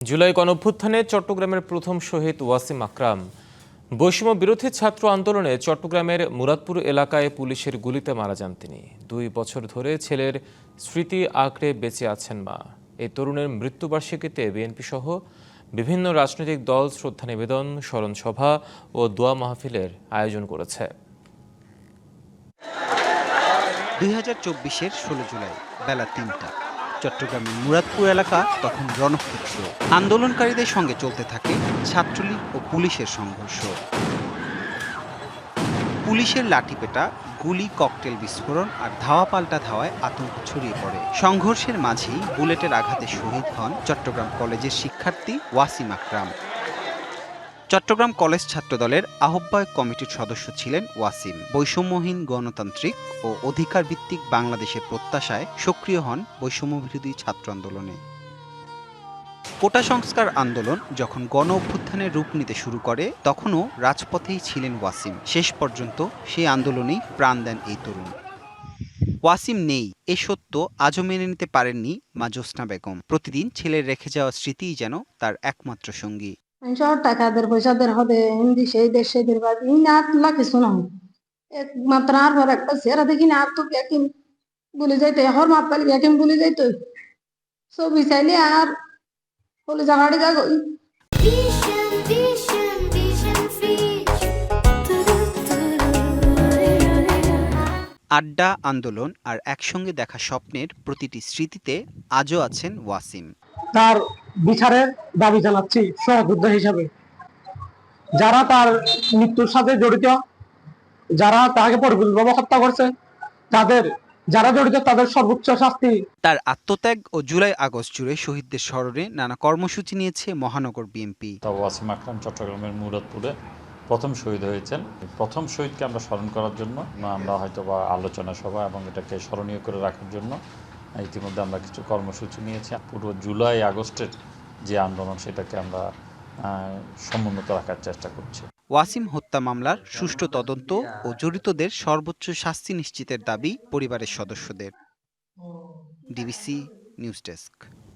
জুলাই গণঅভ্যুত্থানে চট্টগ্রামের প্রথম শহীদ ওয়াসিম আকরাম। বৈষম্য বিরোধী ছাত্র আন্দোলনে চট্টগ্রামের মুরাদপুর এলাকায় পুলিশের গুলিতে মারা যান তিনি। 2 বছর ধরে ছেলের স্মৃতি আঁকড়ে বেঁচে আছেন মা। এই তরুণের মৃত্যুবার্ষিকীতে বিএনপি সহ বিভিন্ন রাজনৈতিক দল শ্রদ্ধা নিবেদন, স্মরণ সভা ও দোয়া মাহফিলের আয়োজন করেছে। 2024-এর 16 জুলাই বেলা 3টা চট্টগ্রামের মুরাদপুর এলাকা তখন রণক্ষেত্র। আন্দোলনকারীদের সঙ্গে চলতে থাকে ছাত্রলীগ ও পুলিশের সংঘর্ষ। পুলিশের লাঠিপেটা, গুলি, ককটেল বিস্ফোরণ আর ধাওয়া পাল্টা ধাওয়ায় আতঙ্ক ছড়িয়ে পড়ে। সংঘর্ষের মাঝেই বুলেটের আঘাতে শহীদ হন চট্টগ্রাম কলেজের শিক্ষার্থী ওয়াসিম আকরাম। চট্টগ্রাম কলেজ ছাত্রদলের আহ্বায়ক কমিটির সদস্য ছিলেন ওয়াসিম। বৈষম্যহীন গণতান্ত্রিক ও অধিকার ভিত্তিক বাংলাদেশের প্রত্যাশায় সক্রিয় হন বৈষম্যবিরোধী ছাত্র আন্দোলনে। কোটা সংস্কার আন্দোলন যখন গণ অভ্যুত্থানের রূপ নিতে শুরু করে, তখনও রাজপথেই ছিলেন ওয়াসিম। শেষ পর্যন্ত সেই আন্দোলনেই প্রাণ দেন এই তরুণ। ওয়াসিম নেই এ সত্য আজও মেনে নিতে পারেননি মা জ্যোৎস্না বেগম। প্রতিদিন ছেলের রেখে যাওয়া স্মৃতিই যেন তার একমাত্র সঙ্গী। টাকাদের পয়সাদের হবে হিন্দি সেই দেশের বাড়ি না তুলা কিছু না একমাত্র আর পর একটা চেহারা দেখি না আর তো ব্যাকিং বলে যাইতো হর মাপ পালি ব্যাকিং বলে যাইতো ছবি চাইলে আর বলে জাগাড়ি গা গই। আড্ডা, আন্দোলন আর একসঙ্গে দেখা স্বপ্নের প্রতিটি স্মৃতিতে আজও আছেন ওয়াসিম। তার বিচারের দাবি জানাচ্ছি সহযোদ্ধা হিসাবে। যারা তার মৃত্যুর সাথে জড়িত, যারা তাকে পরিকল্পিতভাবে হত্যা করছে, যারা জড়িত তাদের সর্বোচ্চ শাস্তি। তার আত্মত্যাগ ও জুলাই আগস্ট জুড়ে শহীদদের স্মরণে নানা কর্মসূচি নিয়েছে মহানগর বিএনপি। ওয়াসিম আকরাম চট্টগ্রামের মুরাদপুরে প্রথম শহীদ হয়েছেন। প্রথম শহীদকে আমরা স্মরণ করার জন্য আমরা হয়তো বা আলোচনা সভা এবং এটাকে স্মরণীয় করে রাখার জন্য ইতিমধ্যে আমরা কিছু কর্মসূচি নিয়েছি। পুরো জুলাই আগস্টের যে আন্দোলন সেটাকে আমরা সমুন্নত রাখার চেষ্টা করছি। ওয়াসিম হত্যা মামলার সুষ্ঠু তদন্ত ও জড়িতদের সর্বোচ্চ শাস্তি নিশ্চিতের দাবি পরিবারের সদস্যদের। DBC news desk.